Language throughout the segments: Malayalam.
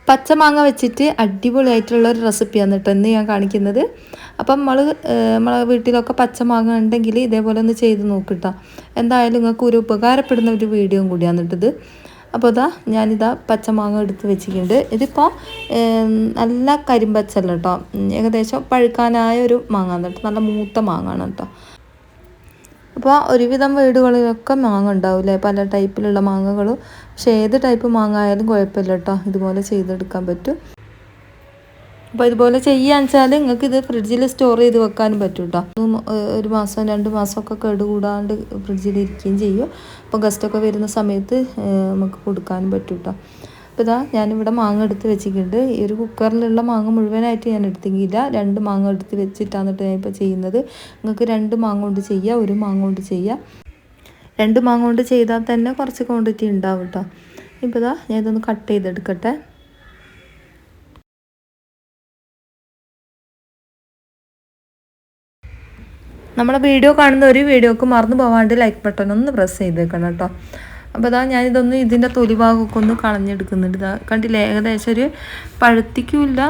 പച്ചമാങ്ങ വെച്ചിട്ട് അടിപൊളിയായിട്ടുള്ളൊരു റെസിപ്പിയാണ് കേട്ടോ ഇന്ന് ഞാൻ കാണിക്കുന്നത്. അപ്പം നമ്മളെ വീട്ടിലൊക്കെ പച്ചമാങ്ങ ഉണ്ടെങ്കിൽ ഇതേപോലെ ഒന്ന് ചെയ്ത് നോക്കിട്ടോ. എന്തായാലും നിങ്ങൾക്ക് ഒരു ഉപകാരപ്പെടുന്ന ഒരു വീഡിയോയും കൂടിയാണ് ഇട്ടത്. അപ്പോൾ ഞാനിതാ പച്ചമാങ്ങ എടുത്ത് വെച്ചിട്ടുണ്ട്. ഇതിപ്പോൾ നല്ല കരിമ്പച്ചല്ല കേട്ടോ, ഏകദേശം പഴുക്കാനായ ഒരു മാങ്ങ കേട്ടോ, നല്ല മൂത്ത മാങ്ങാണ് കേട്ടോ. അപ്പോൾ ഒരുവിധം വീടുകളിലൊക്കെ മാങ്ങ ഉണ്ടാവില്ലേ, പല ടൈപ്പിലുള്ള മാങ്ങകളും. പക്ഷേ ഏത് ടൈപ്പ് മാങ്ങ ആയാലും കുഴപ്പമില്ല കേട്ടോ, ഇതുപോലെ ചെയ്തെടുക്കാൻ പറ്റും. അപ്പോൾ ഇതുപോലെ ചെയ്യാന്ന് വെച്ചാൽ നിങ്ങൾക്ക് ഇത് ഫ്രിഡ്ജിൽ സ്റ്റോർ ചെയ്ത് വെക്കാനും പറ്റും കേട്ടോ. 1 മാസം 2 മാസമൊക്കെ കേടുകൂടാണ്ട് ഫ്രിഡ്ജിൽ ഇരിക്കുകയും ചെയ്യും. അപ്പോൾ ഗസ്റ്റൊക്കെ വരുന്ന സമയത്ത് നമുക്ക് കൊടുക്കാനും പറ്റും കേട്ടോ. അപ്പോൾ ഞാനിവിടെ മാങ്ങ എടുത്ത് വെച്ചിട്ടുണ്ട്. ഈ ഒരു കുക്കറിലുള്ള മാങ്ങ മുഴുവനായിട്ട് ഞാൻ എടുത്തെങ്കില്ല, 2 മാങ്ങ എടുത്ത് വെച്ചിട്ടാണ് കേട്ടോ ഞാൻ ഇപ്പോൾ ചെയ്യുന്നത്. നിങ്ങൾക്ക് 2 മാങ്ങ കൊണ്ട് ചെയ്യുക, 1 മാങ്ങ കൊണ്ട് ചെയ്യുക. 2 മാങ്ങ കൊണ്ട് ചെയ്താൽ തന്നെ കുറച്ച് ക്വാണ്ടിറ്റി ഉണ്ടാവും കേട്ടോ. ഇപ്പോൾ ഞാൻ ഇതൊന്ന് കട്ട് ചെയ്തെടുക്കട്ടെ. നമ്മളെ വീഡിയോ കാണുന്ന ഒരു വീഡിയോക്ക് മറന്നു പോകാണ്ട് ലൈക്ക് ബട്ടൺ ഒന്ന് പ്രസ് ചെയ്തേക്കണം കേട്ടോ. അപ്പോൾ ഞാനിതൊന്ന് ഇതിൻ്റെ തൊലിഭാഗമൊക്കെ ഒന്ന് കളഞ്ഞെടുക്കുന്നുണ്ട്. കണ്ടില്ലേ, ഏകദേശം ഒരു പഴുത്തിക്കില്ല,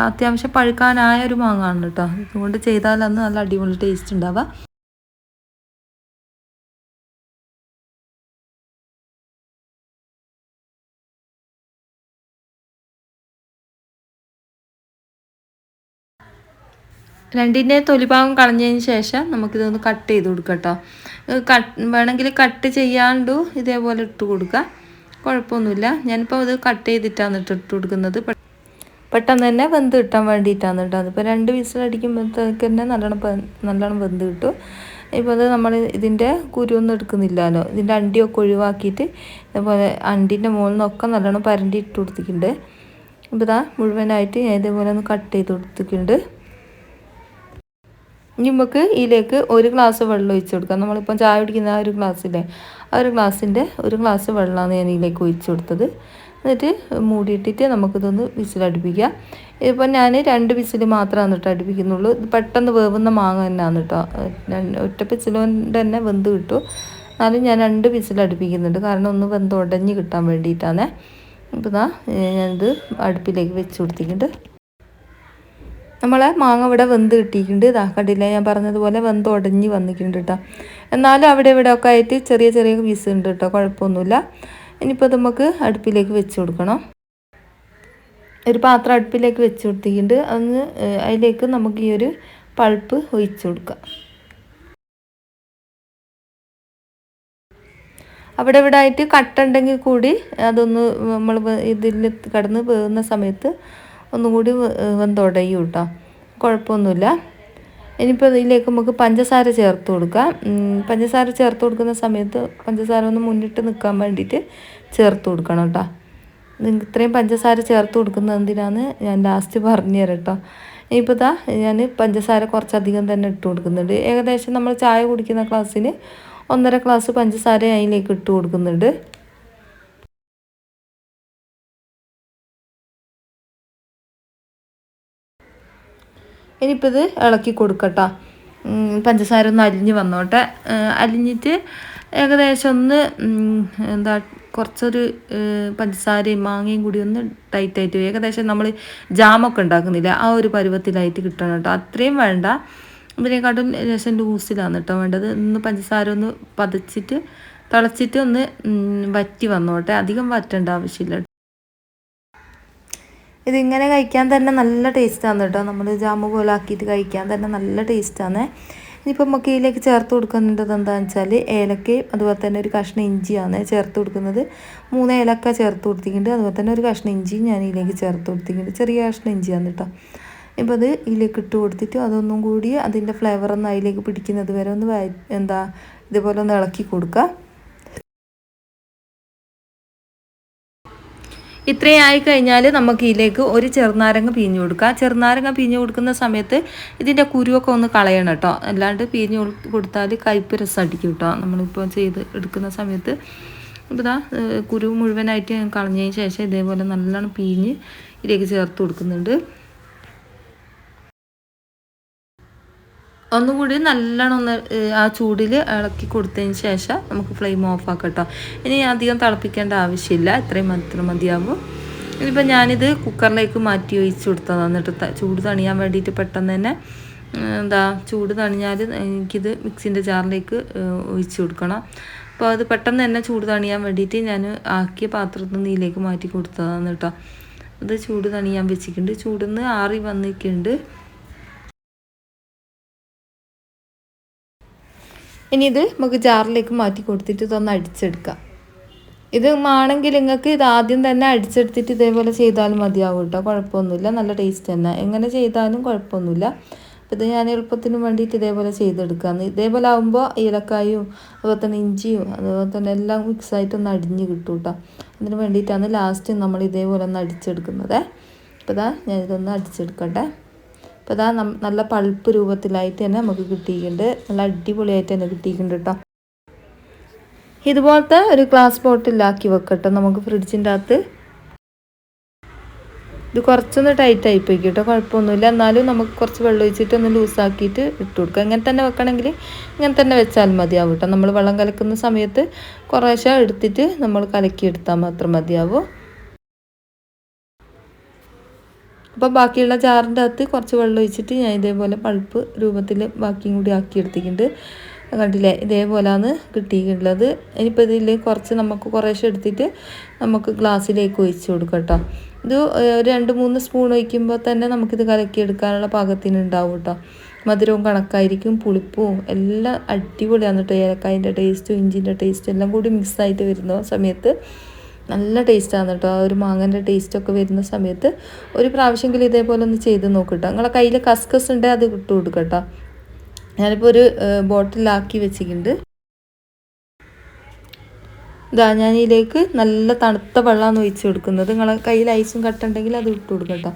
അത്യാവശ്യം പഴുക്കാനായ ഒരു മാങ്ങാണ് കേട്ടോ. ഇതുകൊണ്ട് ചെയ്താലന്ന് നല്ല അടിപൊളി ടേസ്റ്റ് ഉണ്ടാവുക. രണ്ടിൻ്റെ തൊലിഭാഗം കളഞ്ഞതിന് ശേഷം നമുക്കിതൊന്ന് കട്ട് ചെയ്ത് കൊടുക്കാം കേട്ടോ. വേണമെങ്കിൽ കട്ട് ചെയ്യാണ്ട് ഇതേപോലെ ഇട്ട് കൊടുക്കുക, കുഴപ്പമൊന്നുമില്ല. ഞാനിപ്പോൾ ഇത് കട്ട് ചെയ്തിട്ടാണ് ഇട്ട് കൊടുക്കുന്നത്. പെട്ടെന്ന് തന്നെ വെന്ത് കിട്ടാൻ വേണ്ടിയിട്ടാണ് കേട്ടോ. അതിപ്പോൾ 2 വിസിലടിക്കുമ്പോഴത്തേക്ക് തന്നെ നല്ലോണം വെന്ത് കിട്ടും. ഇപ്പോൾ നമ്മൾ ഇതിൻ്റെ കുരുവൊന്നും എടുക്കുന്നില്ലല്ലോ, ഇതിൻ്റെ അണ്ടിയൊക്കെ ഒഴിവാക്കിയിട്ട് ഇതേപോലെ അണ്ടിൻ്റെ മുകളിൽ നിന്നൊക്കെ നല്ലോണം പരണ്ടി ഇട്ട് കൊടുത്തിട്ടുണ്ട്. ഇപ്പോൾ മുഴുവനായിട്ട് ഞാൻ ഇതേപോലെ ഒന്ന് കട്ട് ചെയ്ത് കൊടുത്തിട്ടുണ്ട്. ഇനി നമുക്ക് ഇതിലേക്ക് 1 ഗ്ലാസ് വെള്ളം ഒഴിച്ച് കൊടുക്കാം. നമ്മളിപ്പം ചായ കുടിക്കുന്ന ആ ഒരു ഗ്ലാസ്സില്ലേ, ആ ഒരു ഗ്ലാസ്സിൻ്റെ 1 ഗ്ലാസ് വെള്ളമാണ് ഞാൻ ഇതിലേക്ക് ഒഴിച്ച് കൊടുത്തത്. എന്നിട്ട് മൂടിയിട്ടിട്ട് നമുക്കിതൊന്ന് വിസിലടുപ്പിക്കാം. ഇപ്പം ഞാൻ 2 വിസിൽ മാത്രമാണ് കേട്ടോ അടുപ്പിക്കുന്നുള്ളൂ. ഇത് പെട്ടെന്ന് വേവുന്ന മാങ്ങ തന്നെയാണ് കേട്ടോ, ഒറ്റ വിസിൽ കൊണ്ട് തന്നെ വെന്ത് കിട്ടും. എന്നാലും ഞാൻ 2 വിസിൽ അടുപ്പിക്കുന്നുണ്ട്, കാരണം ഒന്ന് വെന്ത് ഉടഞ്ഞ് കിട്ടാൻ വേണ്ടിയിട്ടാണ്. ഇപ്പോൾ ഞാനിത് അടുപ്പിലേക്ക് വെച്ച് കൊടുത്തിട്ടുണ്ട്. നമ്മളെ മാങ്ങ ഇവിടെ വെന്ത് കിട്ടിയിട്ടുണ്ട്. കണ്ടില്ല, ഞാൻ പറഞ്ഞതുപോലെ വെന്ത് ഉടഞ്ഞ് വന്നിട്ടുണ്ട് കേട്ടോ. എന്നാലും അവിടെ ഇവിടെ ഒക്കെ ആയിട്ട് ചെറിയ ചെറിയ പീസ് ഉണ്ട് കേട്ടോ, കുഴപ്പമൊന്നുമില്ല. ഇനിയിപ്പോൾ നമുക്ക് അടുപ്പിലേക്ക് വെച്ച് കൊടുക്കണം. ഒരു പാത്രം അടുപ്പിലേക്ക് വെച്ച് കൊടുത്തിട്ടുണ്ട്. അതിലേക്ക് നമുക്ക് ഈ ഒരു പൾപ്പ് ഒഴിച്ച് കൊടുക്കാം. അവിടെ ഇവിടെ ആയിട്ട് കട്ടുണ്ടെങ്കിൽ കൂടി അതൊന്ന് നമ്മൾ ഇതിൽ കിടന്ന് വേകുന്ന സമയത്ത് ഒന്നും കൂടി വെന്തുടയും കേട്ടോ, കുഴപ്പമൊന്നുമില്ല. ഇനിയിപ്പോൾ ഇതിലേക്ക് നമുക്ക് പഞ്ചസാര ചേർത്ത് കൊടുക്കാം. പഞ്ചസാര ചേർത്ത് കൊടുക്കുന്ന സമയത്ത് പഞ്ചസാര ഒന്ന് മുന്നിട്ട് നിൽക്കാൻ വേണ്ടിയിട്ട് ചേർത്ത് കൊടുക്കണം കേട്ടോ. ഇത്രയും പഞ്ചസാര ചേർത്ത് കൊടുക്കുന്നത് എന്തിനാന്ന് ഞാൻ ലാസ്റ്റ് പറഞ്ഞു തരാം കേട്ടോ. ഇപ്പോൾ ഞാൻ പഞ്ചസാര കുറച്ചധികം തന്നെ ഇട്ട് കൊടുക്കുന്നുണ്ട്. ഏകദേശം നമ്മൾ ചായ കുടിക്കുന്ന ഗ്ലാസ്സിന് 1.5 ഗ്ലാസ് പഞ്ചസാര അതിലേക്ക് ഇട്ട് കൊടുക്കുന്നുണ്ട്. ഇനിയിപ്പോൾ ഇത് ഇളക്കി കൊടുക്കട്ടോ. പഞ്ചസാര ഒന്ന് അലിഞ്ഞ് വന്നോട്ടെ. അലിഞ്ഞിട്ട് ഏകദേശം ഒന്ന് കുറച്ചൊരു പഞ്ചസാരയും മാങ്ങയും കൂടി ഒന്ന് ടൈറ്റായിട്ട് ഏകദേശം നമ്മൾ ജാമൊക്കെ ഉണ്ടാക്കുന്നില്ല ആ ഒരു പരുവത്തിലായിട്ട് കിട്ടണം കേട്ടോ. അത്രയും വേണ്ട, ഇതിനെക്കാട്ടും ലേശം ലൂസിലാണ് കേട്ടോ വേണ്ടത്. ഒന്ന് പഞ്ചസാര ഒന്ന് പതച്ചിട്ട് തിളച്ചിട്ട് ഒന്ന് വറ്റി വന്നോട്ടെ, അധികം വറ്റേണ്ട ആവശ്യമില്ല. ഇതിങ്ങനെ കഴിക്കാൻ തന്നെ നല്ല ടേസ്റ്റാണ് കേട്ടോ. നമ്മൾ ജാമു പോലെ ആക്കിയിട്ട് കഴിക്കാൻ തന്നെ നല്ല ടേസ്റ്റാണ്. ഇനിയിപ്പോൾ നമുക്ക് ഇതിലേക്ക് ചേർത്ത് കൊടുക്കേണ്ടത് എന്താണെന്ന് വെച്ചാൽ ഏലക്കയും അതുപോലെ തന്നെ ഒരു കഷ്ണം ഇഞ്ചിയാണ് ചേർത്ത് കൊടുക്കുന്നത്. 3 ഏലക്ക ചേർത്ത് കൊടുത്തിട്ടുണ്ട്. അതുപോലെ തന്നെ ഒരു കഷ്ണം ഇഞ്ചിയും ഞാൻ ഇതിലേക്ക് ചേർത്ത് കൊടുത്തിട്ടുണ്ട്. ചെറിയ കഷ്ണം ഇഞ്ചിയാണ് കേട്ടോ. ഇപ്പോൾ അത് ഇതിലേക്ക് ഇട്ട് കൊടുത്തിട്ട് അതൊന്നും കൂടി അതിൻ്റെ ഫ്ലേവറൊന്നും അതിലേക്ക് പിടിക്കുന്നത് വരെ ഒന്ന് ഇതുപോലെ ഒന്ന് ഇളക്കി കൊടുക്കുക. ഇത്രയും ആയിക്കഴിഞ്ഞാൽ നമുക്ക് ഇതിലേക്ക് ഒരു ചെറുനാരങ്ങ പിഴിഞ്ഞ് കൊടുക്കുക. ചെറുനാരങ്ങ പിഴിഞ്ഞ് കൊടുക്കുന്ന സമയത്ത് ഇതിൻ്റെ കുരുവൊക്കെ ഒന്ന് കളയണം കേട്ടോ, അല്ലാണ്ട് പിഴിഞ്ഞ് കൊടുത്താൽ കയ്പ്പ് രസം അടിക്കും കേട്ടോ നമ്മളിപ്പോൾ ചെയ്ത് എടുക്കുന്ന സമയത്ത്. ഇപ്പോൾ കുരു മുഴുവനായിട്ട് ഞാൻ കളഞ്ഞതിന് ശേഷം ഇതേപോലെ നല്ലോണം പിഴിഞ്ഞ് ഇതിലേക്ക് ചേർത്ത് കൊടുക്കുന്നുണ്ട്. ഒന്നുകൂടി നല്ലോണം ഒന്ന് ആ ചൂടിൽ ഇളക്കി കൊടുത്തതിന് ശേഷം നമുക്ക് ഫ്ലെയിം ഓഫ് ആക്കാം കേട്ടോ. ഇനി അധികം തിളപ്പിക്കേണ്ട ആവശ്യമില്ല, ഇത്രയും മാത്രം മതിയാവും. ഇനിയിപ്പോൾ ഞാനിത് കുക്കറിലേക്ക് മാറ്റി ഒഴിച്ച് കൊടുത്തതാണ്. എന്നിട്ട് ചൂട് തണിയാൻ വേണ്ടിയിട്ട് പെട്ടെന്ന് തന്നെ ചൂട് തണിഞ്ഞാൽ എനിക്കിത് മിക്സിൻ്റെ ജാറിലേക്ക് ഒഴിച്ച് കൊടുക്കണം. അപ്പോൾ അത് പെട്ടെന്ന് തന്നെ ചൂട് തണിയാൻ വേണ്ടിയിട്ട് ഞാൻ ആക്കിയ പാത്രത്തിൽ നിന്ന് ഇതിലേക്ക് മാറ്റി കൊടുത്തതാണ് കേട്ടോ. ഇത് ചൂട് തണിയാൻ വെച്ചിട്ടുണ്ട്. ചൂടിന്ന് ആറി വന്നിട്ടുണ്ട്. ഇനി ഇത് നമുക്ക് ജാറിലേക്ക് മാറ്റി കൊടുത്തിട്ട് ഇതൊന്ന് അടിച്ചെടുക്കാം. ഇത് ആണെങ്കിൽ നിങ്ങൾക്ക് ഇത് ആദ്യം തന്നെ അടിച്ചെടുത്തിട്ട് ഇതേപോലെ ചെയ്താലും മതിയാവും കേട്ടോ, കുഴപ്പമൊന്നുമില്ല. നല്ല ടേസ്റ്റ് തന്നെ, എങ്ങനെ ചെയ്താലും കുഴപ്പമൊന്നുമില്ല. അപ്പോൾ ഇത് ഞാൻ എളുപ്പത്തിന് വേണ്ടിയിട്ട് ഇതേപോലെ ചെയ്തെടുക്കാമെന്ന്. ഇതേപോലെ ആകുമ്പോൾ ഏലക്കായും അതുപോലെ തന്നെ ഇഞ്ചിയും അതുപോലെ തന്നെ എല്ലാം മിക്സായിട്ടൊന്ന് അടിഞ്ഞ് കിട്ടും കേട്ടോ. അതിന് വേണ്ടിയിട്ടാണ് ലാസ്റ്റ് നമ്മൾ ഇതേപോലെ ഒന്ന് അടിച്ചെടുക്കുന്നത്. അപ്പോൾ ഞാനിതൊന്ന് അടിച്ചെടുക്കട്ടെ. അപ്പോൾ നല്ല പൾപ്പ് രൂപത്തിലായിട്ട് തന്നെ നമുക്ക് കിട്ടിയിട്ടുണ്ട്. നല്ല അടിപൊളിയായിട്ട് തന്നെ കിട്ടിയിട്ടുണ്ട് കേട്ടോ. ഇതുപോലത്തെ ഒരു ഗ്ലാസ് ബോട്ടിലാക്കി വെക്കട്ടെ നമുക്ക് ഫ്രിഡ്ജിൻ്റെ അകത്ത്. ഇത് കുറച്ചൊന്ന് ടൈറ്റായി പോയി കേട്ടോ, കുഴപ്പമൊന്നുമില്ല. എന്നാലും നമുക്ക് കുറച്ച് വെള്ളം ഒഴിച്ചിട്ട് ഒന്ന് ലൂസാക്കിയിട്ട് ഇട്ട് കൊടുക്കുക. ഇങ്ങനെ തന്നെ വെക്കണമെങ്കിൽ ഇങ്ങനെ തന്നെ വെച്ചാൽ മതിയാവും കേട്ടോ. നമ്മൾ വെള്ളം കലക്കുന്ന സമയത്ത് കുറേശ്ശെ എടുത്തിട്ട് നമ്മൾ കലക്കിയെടുത്താൽ മാത്രം മതിയാവും. അപ്പോൾ ബാക്കിയുള്ള ജാറിൻ്റെ അകത്ത് കുറച്ച് വെള്ളം ഒഴിച്ചിട്ട് ഞാൻ ഇതേപോലെ പൾപ്പ് രൂപത്തിൽ ബാക്കിയും കൂടി ആക്കിയെടുത്തിട്ടുണ്ട്. കണ്ടില്ലേ, ഇതേപോലെയാണ് കിട്ടിയിട്ടുള്ളത്. ഇനിയിപ്പോൾ ഇതിൽ നമുക്ക് കുറേശ്ശെ എടുത്തിട്ട് നമുക്ക് ഗ്ലാസ്സിലേക്ക് ഒഴിച്ച് കൊടുക്കാം കേട്ടോ. ഇത് 2-3 സ്പൂൺ ഒഴിക്കുമ്പോൾ തന്നെ നമുക്കിത് കലക്കിയെടുക്കാനുള്ള പാകത്തിന് ഉണ്ടാവും കേട്ടോ. മധുരവും കണക്കായിരിക്കും, പുളിപ്പും എല്ലാം അടിപൊളിയാണ് കേട്ടോ. ഏലക്കായൻ്റെ ടേസ്റ്റും ഇഞ്ചിൻ്റെ ടേസ്റ്റും എല്ലാം കൂടി മിക്സായിട്ട് വരുന്ന സമയത്ത് നല്ല ടേസ്റ്റാണ് കേട്ടോ. ആ ഒരു മാങ്ങൻ്റെ ടേസ്റ്റൊക്കെ വരുന്ന സമയത്ത് ഒരു പ്രാവശ്യമെങ്കിലും ഇതേപോലെ ഒന്ന് ചെയ്ത് നോക്കട്ടോ. നിങ്ങളെ കയ്യിൽ കസ്കസ് ഉണ്ടെങ്കിൽ അത് ഇട്ട് കൊടുക്കട്ടോ. ഞാനിപ്പോൾ ഒരു ബോട്ടിലാക്കി വെച്ചിട്ടുണ്ട്. ഞാൻ ഇതിലേക്ക് നല്ല തണുത്ത വെള്ളമാണ് ഒഴിച്ച് കൊടുക്കുന്നത്. നിങ്ങളെ കയ്യിൽ ഐസും കട്ടുണ്ടെങ്കിൽ അത് ഇട്ട് കൊടുക്കട്ടോ.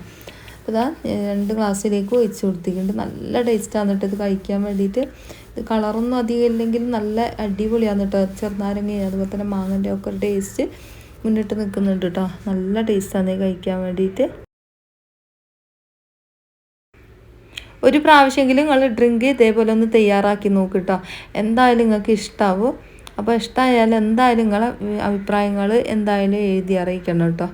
അപ്പോൾ 2 ഗ്ലാസ്സിലേക്ക് ഒഴിച്ച് കൊടുത്തിട്ടുണ്ട്. നല്ല ടേസ്റ്റാണ് കേട്ടോ ഇത് കഴിക്കാൻ വേണ്ടിയിട്ട്. ഇത് കളറൊന്നും അധികം ഇല്ലെങ്കിലും നല്ല അടിപൊളിയാണ് കേട്ടോ. ചെറുനാരങ്ങ അതുപോലെ തന്നെ മാങ്ങൻ്റെ ഒക്കെ ഒരു ടേസ്റ്റ് മുന്നിട്ട് നിൽക്കുന്നുണ്ട് കേട്ടോ. നല്ല ടേസ്റ്റാണ് കഴിക്കാൻ വേണ്ടിയിട്ട്. ഒരു പ്രാവശ്യമെങ്കിലും നിങ്ങൾ ഡ്രിങ്ക് ഇതേപോലെ ഒന്ന് തയ്യാറാക്കി നോക്കിട്ടോ, എന്തായാലും നിങ്ങൾക്ക് ഇഷ്ടമാവും. അപ്പോൾ ഇഷ്ടമായാലും എന്തായാലും നിങ്ങളെ അഭിപ്രായങ്ങൾ എന്തായാലും എഴുതി അറിയിക്കണം കേട്ടോ.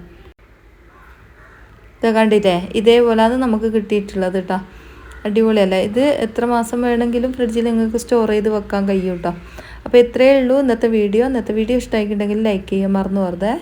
ഇത് കണ്ടില്ലേ, ഇതേപോലെയാണ് നമുക്ക് കിട്ടിയിട്ടുള്ളത് കേട്ടോ. അടിപൊളിയല്ലേ ഇത്? എത്ര മാസം വേണമെങ്കിലും ഫ്രിഡ്ജിൽ നിങ്ങൾക്ക് സ്റ്റോർ ചെയ്ത് വെക്കാൻ കഴിയും കേട്ടോ. അപ്പോൾ ഇത്രയേ ഉള്ളൂ ഇന്നത്തെ വീഡിയോ. ഇഷ്ടമായിട്ടുണ്ടെങ്കിൽ ലൈക്ക് ചെയ്യാൻ മറന്നു പോകരുതേ.